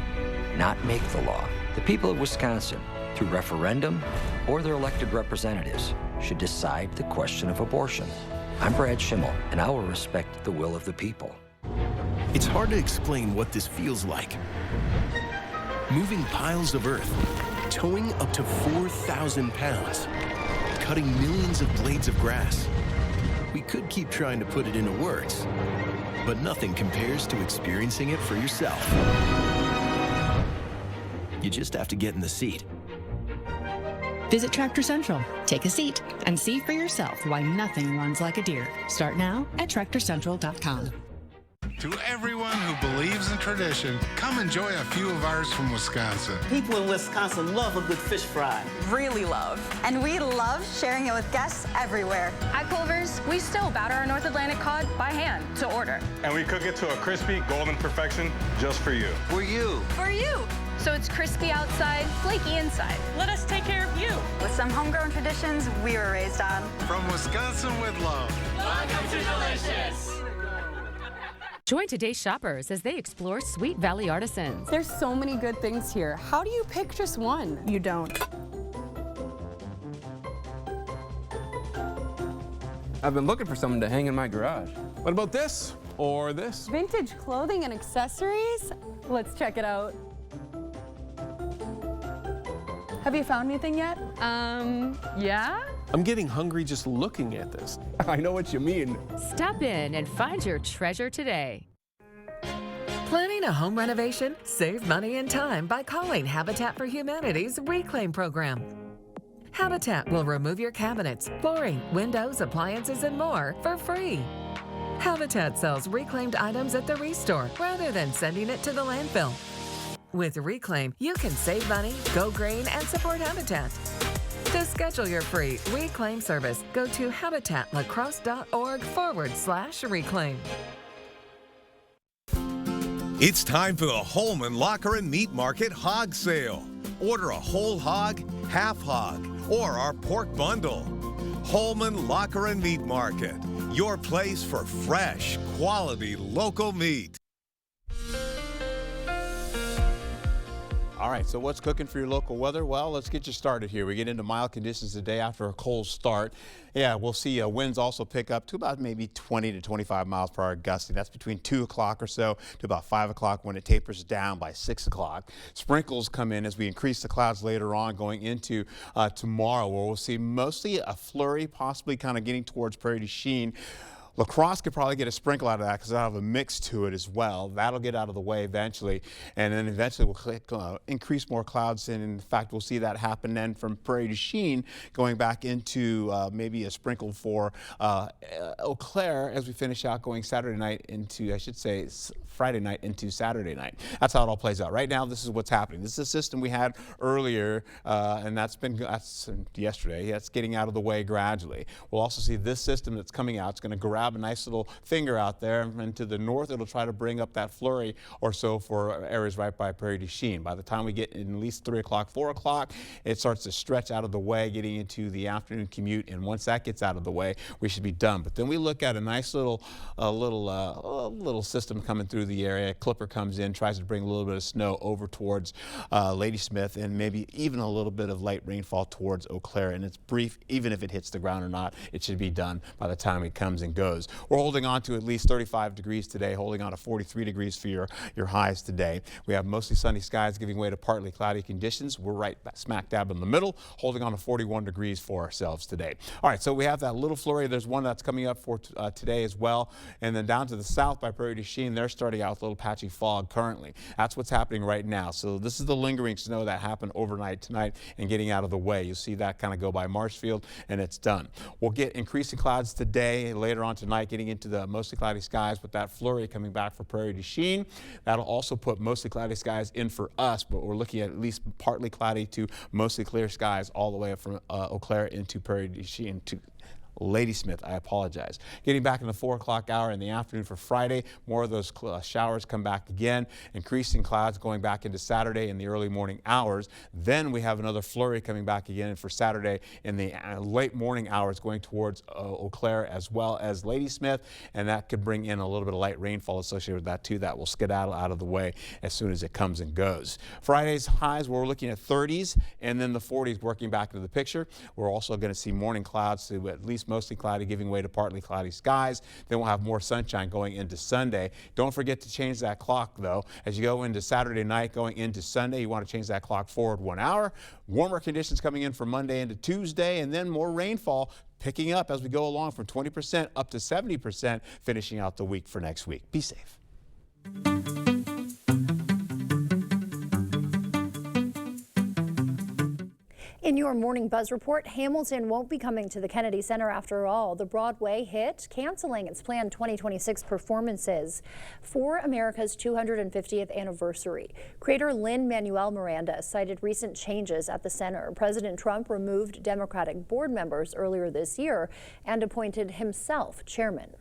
not make the law. The people of Wisconsin, through referendum or their elected representatives, should decide the question of abortion. I'm Brad Schimmel, and I will respect the will of the people. It's hard to explain what this feels like. Moving piles of earth, towing up to 4,000 pounds, cutting millions of blades of grass. We could keep trying to put it into words, but nothing compares to experiencing it for yourself. You just have to get in the seat. Visit Tractor Central, take a seat, and see for yourself why nothing runs like a deer. Start now at TractorCentral.com. To everyone who believes in tradition, come enjoy a few of ours from Wisconsin. People in Wisconsin love a good fish fry. Really love. And we love sharing it with guests everywhere. At Culver's, we still batter our North Atlantic cod by hand to order. And we cook it to a crispy, golden perfection just for you. For you. For you. So it's crispy outside, flaky inside. Let us take care of you. With some homegrown traditions we were raised on. From Wisconsin with love. Welcome to Delicious. Join today's shoppers as they explore Sweet Valley Artisans. There's so many good things here. How do you pick just one? You don't. I've been looking for someone to hang in my garage. What about this? Or this? Vintage clothing and accessories? Let's check it out. Have you found anything yet? Yeah? I'm getting hungry just looking at this. I know what you mean. Stop in and find your treasure today. Planning a home renovation? Save money and time by calling Habitat for Humanity's Reclaim Program. Habitat will remove your cabinets, flooring, windows, appliances, and more for free. Habitat sells reclaimed items at the Restore rather than sending it to the landfill. With Reclaim, you can save money, go green, and support Habitat. To schedule your free Reclaim service, go to habitatlacrosse.org/reclaim. It's time for the Holman Locker and Meat Market Hog Sale. Order a whole hog, half hog, or our pork bundle. Holman Locker and Meat Market, your place for fresh, quality, local meat. All right, so what's cooking for your local weather? Well, let's get you started here. We get into mild conditions today after a cold start. Yeah, we'll see winds also pick up to about maybe 20 to 25 miles per hour gusting. That's between 2 o'clock or so to about 5 o'clock when it tapers down by 6 o'clock. Sprinkles come in as we increase the clouds later on going into tomorrow, where we'll see mostly a flurry, possibly kind of getting towards Prairie du Chien. La Crosse could probably get a sprinkle out of that because that'll have a mix to it as well. That'll get out of the way eventually, and then eventually we'll increase more clouds. And in fact, we'll see that happen then from Prairie du Chien going back into maybe a sprinkle for Eau Claire as we finish out going Saturday night into, I should say, Friday night into Saturday night. That's how it all plays out. Right now, this is what's happening. This is a system we had earlier, and that's yesterday. That's getting out of the way gradually. We'll also see this system that's coming out. It's going to grab have a nice little finger out there, and to the north it'll try to bring up that flurry or so for areas right by Prairie du Chien. By the time we get in at least 3 o'clock, 4 o'clock, it starts to stretch out of the way, getting into the afternoon commute, and once that gets out of the way, we should be done. But then we look at a nice little system coming through the area. Clipper comes in, tries to bring a little bit of snow over towards Ladysmith, and maybe even a little bit of light rainfall towards Eau Claire. And it's brief, even if it hits the ground or not, it should be done by the time it comes and goes. We're holding on to at least 35 degrees today, holding on to 43 degrees for your highs today. We have mostly sunny skies giving way to partly cloudy conditions. We're right smack dab in the middle, holding on to 41 degrees for ourselves today. All right, so we have that little flurry. There's one that's coming up for today as well. And then down to the south by Prairie du Chien, they're starting out with a little patchy fog currently. That's what's happening right now. So this is the lingering snow that happened overnight tonight and getting out of the way. You'll see that kind of go by Marshfield, and it's done. We'll get increasing clouds today, later on tonight, getting into the mostly cloudy skies with that flurry coming back for Prairie du Chien. That'll also put mostly cloudy skies in for us, but we're looking at least partly cloudy to mostly clear skies all the way up from Eau Claire into Prairie du Chien to Ladysmith, I apologize. Getting back in the 4 o'clock hour in the afternoon for Friday, more of those showers come back again, increasing clouds going back into Saturday in the early morning hours. Then we have another flurry coming back again for Saturday in the late morning hours going towards Eau Claire as well as Ladysmith, and that could bring in a little bit of light rainfall associated with that too. That will skedaddle out of the way as soon as it comes and goes. Friday's highs, we're looking at 30s and then the 40s working back into the picture. We're also going to see morning clouds to at least mostly cloudy, giving way to partly cloudy skies. Then we'll have more sunshine going into Sunday. Don't forget to change that clock, though. As you go into Saturday night, going into Sunday, you want to change that clock forward 1 hour. Warmer conditions coming in from Monday into Tuesday, and then more rainfall picking up as we go along from 20% up to 70%, finishing out the week for next week. Be safe. In your Morning Buzz report, Hamilton won't be coming to the Kennedy Center after all. The Broadway hit canceling its planned 2026 performances for America's 250th anniversary. Creator Lin-Manuel Miranda cited recent changes at the center. President Trump removed Democratic board members earlier this year and appointed himself chairman.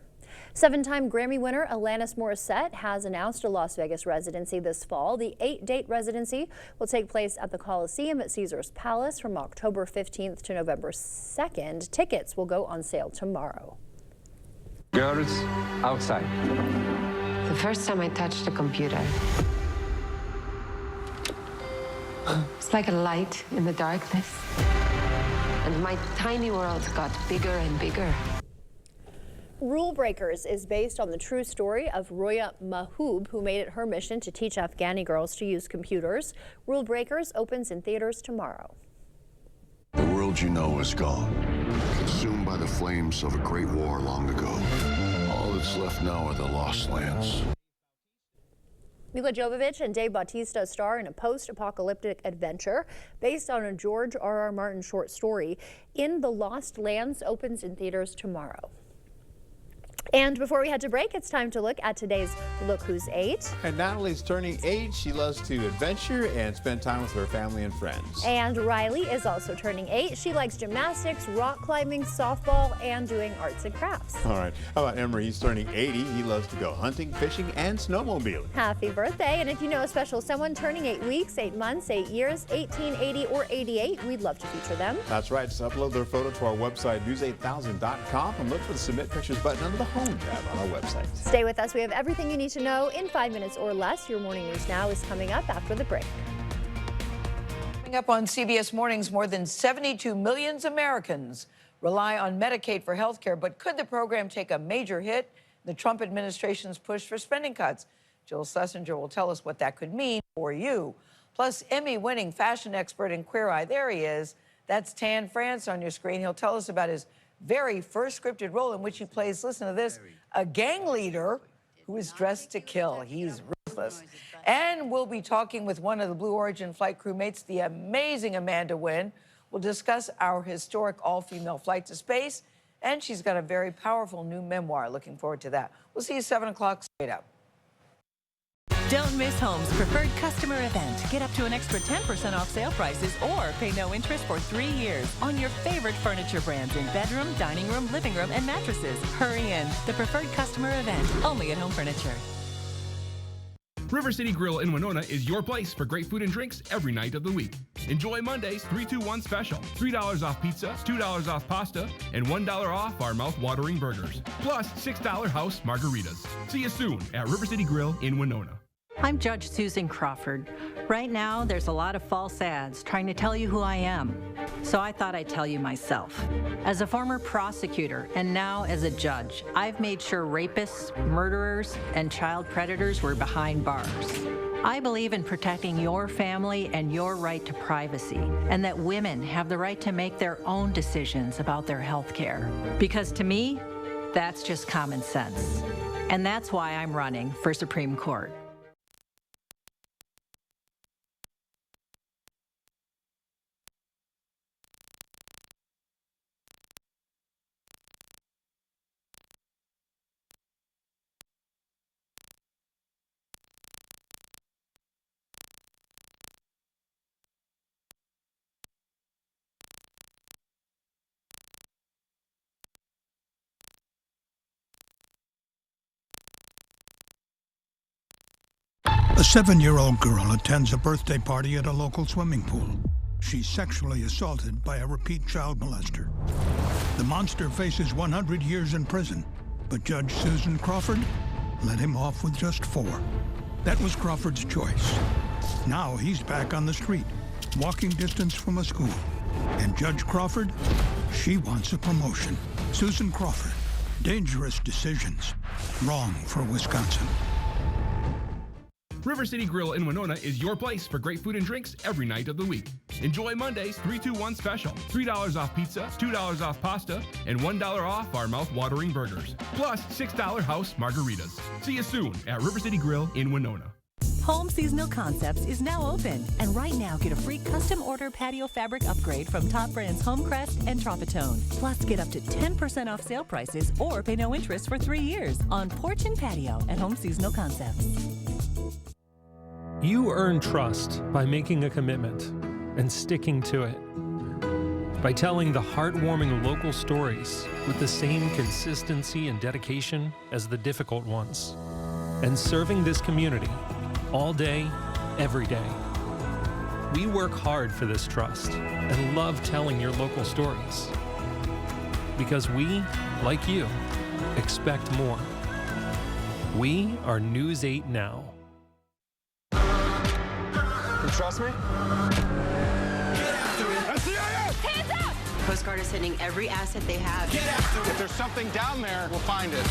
7-time Grammy winner Alanis Morissette has announced a Las Vegas residency this fall. The 8-date residency will take place at the Coliseum at Caesars Palace from October 15th to November 2nd. Tickets will go on sale tomorrow. Girls, outside. The first time I touched a computer, it's like a light in the darkness. And my tiny world got bigger and bigger. Rule Breakers is based on the true story of Roya Mahoob, who made it her mission to teach Afghani girls to use computers. Rule Breakers opens in theaters tomorrow. The world you know is gone, consumed by the flames of a great war long ago. All that's left now are the Lost Lands. Mila Jovovich and Dave Bautista star in a post-apocalyptic adventure based on a George R.R. Martin short story. In the Lost Lands opens in theaters tomorrow. And before we head to break, it's time to look at today's Look Who's 8. And Natalie's turning 8. She loves to adventure and spend time with her family and friends. And Riley is also turning 8. She likes gymnastics, rock climbing, softball, and doing arts and crafts. All right. How about Emery? He's turning 80. He loves to go hunting, fishing, and snowmobiling. Happy birthday. And if you know a special someone turning 8 weeks, 8 months, 8 years, 18, 80, or 88, we'd love to feature them. That's right. Just upload their photo to our website, news8000.com, and look for the Submit Pictures button under the Home tab on our website. Stay with us. We have everything you need to know in 5 minutes or less. Your Morning News Now is coming up after the break. Coming up on CBS Mornings, more than 72 million Americans rely on Medicaid for health care, but could the program take a major hit in the Trump administration's push for spending cuts? Jill Schlesinger will tell us what that could mean for you. Plus, Emmy-winning fashion expert and Queer Eye, there he is. That's Tan France on your screen. He'll tell us about his very first scripted role in which he plays, listen to this, a gang leader who is dressed to kill. He's ruthless. And we'll be talking with one of the Blue Origin flight crewmates, the amazing Amanda Wynn. We'll discuss our historic all-female flight to space, and she's got a very powerful new memoir. Looking forward to that. We'll see you 7 o'clock straight up. Don't miss Home's preferred customer event. Get up to an extra 10% off sale prices or pay no interest for 3 years on your favorite furniture brands in bedroom, dining room, living room, and mattresses. Hurry in. The preferred customer event, only at Home Furniture. River City Grill in Winona is your place for great food and drinks every night of the week. Enjoy Monday's 3-2-1 special. $3 off pizza, $2 off pasta, and $1 off our mouth-watering burgers. Plus $6 house margaritas. See you soon at River City Grill in Winona. I'm Judge Susan Crawford. Right now, there's a lot of false ads trying to tell you who I am. So I thought I'd tell you myself. As a former prosecutor and now as a judge, I've made sure rapists, murderers, and child predators were behind bars. I believe in protecting your family and your right to privacy, and that women have the right to make their own decisions about their health care. Because to me, that's just common sense. And that's why I'm running for Supreme Court. A 7-year-old girl attends a birthday party at a local swimming pool. She's sexually assaulted by a repeat child molester. The monster faces 100 years in prison, but Judge Susan Crawford let him off with just 4. That was Crawford's choice. Now he's back on the street, walking distance from a school. And Judge Crawford, she wants a promotion. Susan Crawford, dangerous decisions, wrong for Wisconsin. River City Grill in Winona is your place for great food and drinks every night of the week. Enjoy Monday's 3-2-1 special. $3 off pizza, $2 off pasta, and $1 off our mouth-watering burgers. Plus $6 house margaritas. See you soon at River City Grill in Winona. Home Seasonal Concepts is now open, and right now get a free custom order patio fabric upgrade from top brands Homecrest and Tropitone. Plus, get up to 10% off sale prices or pay no interest for 3 years on porch and patio at Home Seasonal Concepts. You earn trust by making a commitment and sticking to it. By telling the heartwarming local stories with the same consistency and dedication as the difficult ones. And serving this community all day, every day. We work hard for this trust and love telling your local stories. Because we, like you, expect more. We are News 8 Now. You trust me? Hands up! Coast Guard is sending every asset they have. If there's something down there, we'll find it.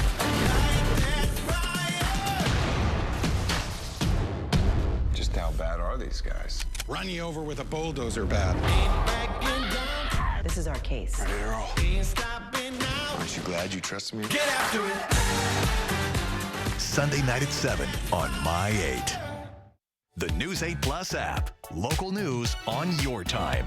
Just how bad are these guys? Run you over with a bulldozer bad. This is our case. Ready to roll. Aren't you glad you trust me? Get after it! Sunday night at 7 on My 8. The News 8 Plus app. Local news on your time.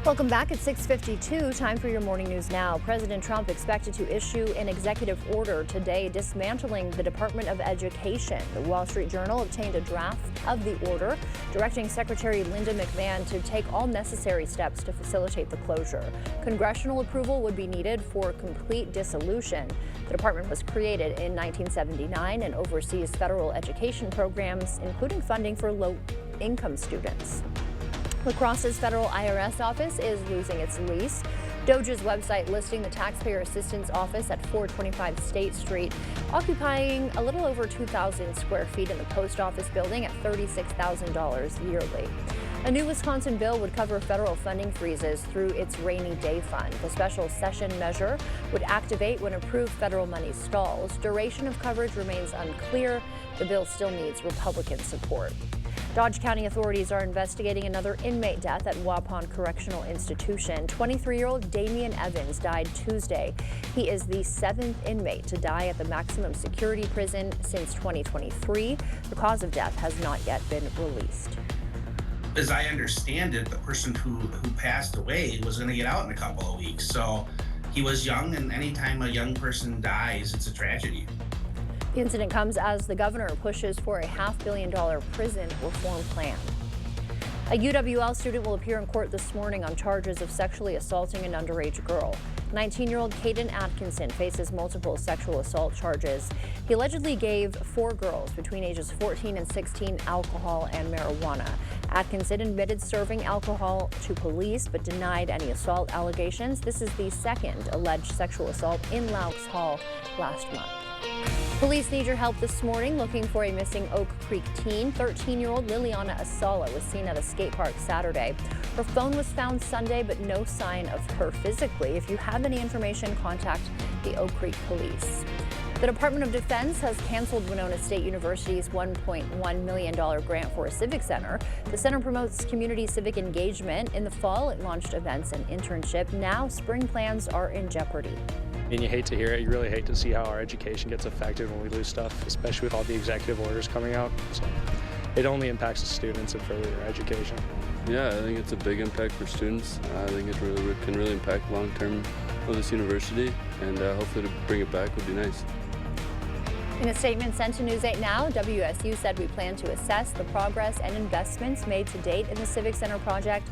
Welcome back at 6:52. Time for your morning news now. President Trump expected to issue an executive order today dismantling the Department of Education. The Wall Street Journal obtained a draft of the order, directing Secretary Linda McMahon to take all necessary steps to facilitate the closure. Congressional approval would be needed for complete dissolution. The department was created in 1979 and oversees federal education programs, including funding for low-income students. La Crosse's federal IRS office is losing its lease. DOJ's website listing the Taxpayer Assistance Office at 425 State Street, occupying a little over 2,000 square feet in the post office building at $36,000 yearly. A new Wisconsin bill would cover federal funding freezes through its rainy day fund. The special session measure would activate when approved federal money stalls. Duration of coverage remains unclear. The bill still needs Republican support. Dodge County authorities are investigating another inmate death at Waupun Correctional Institution. 23-year-old Damian Evans died Tuesday. He is the 7th inmate to die at the maximum security prison since 2023. The cause of death has not yet been released. As I understand it, the person who passed away was going to get out in a couple of weeks. So he was young, and anytime a young person dies, it's a tragedy. The incident comes as the governor pushes for a $500 million prison reform plan. A UWL student will appear in court this morning on charges of sexually assaulting an underage girl. 19-year-old Caden Atkinson faces multiple sexual assault charges. He allegedly gave 4 girls between ages 14 and 16 alcohol and marijuana. Atkinson admitted serving alcohol to police but denied any assault allegations. This is the second alleged sexual assault in Laux Hall last month. Police need your help this morning looking for a missing Oak Creek teen. 13-year-old Liliana Asala was seen at a skate park Saturday. Her phone was found Sunday, but no sign of her physically. If you have any information, contact the Oak Creek Police. The Department of Defense has canceled Winona State University's $1.1 million grant for a civic center. The center promotes community civic engagement. In the fall, it launched events and internship. Now, spring plans are in jeopardy. And you hate to hear it. You really hate to see how our education gets affected when we lose stuff, especially with all the executive orders coming out. So it only impacts the students and further their education. Yeah, I think it's a big impact for students. I think it can really impact long-term of this university, and hopefully to bring it back would be nice. In a statement sent to News 8 Now, WSU said we plan to assess the progress and investments made to date in the Civic Center project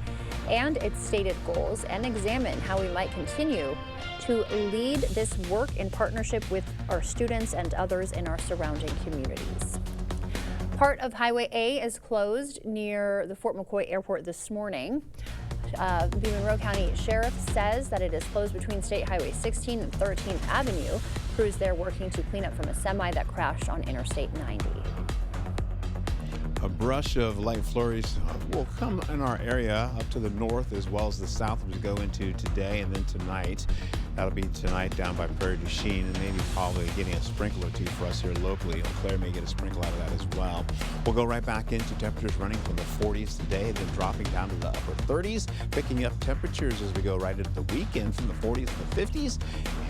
and its stated goals and examine how we might continue to lead this work in partnership with our students and others in our surrounding communities. Part of Highway A is closed near the Fort McCoy Airport this morning. The Monroe County Sheriff says that it is closed between State Highway 16 and 13th Avenue. Crews there working to clean up from a semi that crashed on Interstate 90. A brush of light flurries will come in our area up to the north as well as the south as we go into today and then tonight. That'll be tonight down by Prairie du Chien and maybe probably getting a sprinkle or two for us here locally. Eau Claire may get a sprinkle out of that as well. We'll go right back into temperatures running from the 40s today, then dropping down to the upper 30s, picking up temperatures as we go right into the weekend from the 40s to the 50s.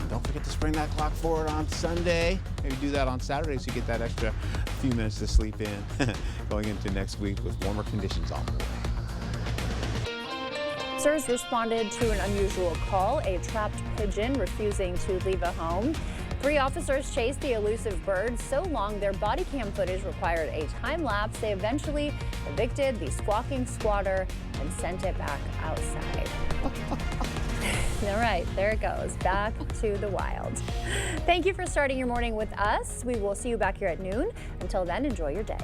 And don't forget to spring that clock forward on Sunday. Maybe do that on Saturday so you get that extra few minutes to sleep in going into next week with warmer conditions on the way. Officers responded to an unusual call, a trapped pigeon refusing to leave a home. 3 officers chased the elusive bird so long their body cam footage required a time lapse. They eventually evicted the squawking squatter and sent it back outside. All right, there it goes, back to the wild. Thank you for starting your morning with us. We will see you back here at noon. Until then, enjoy your day.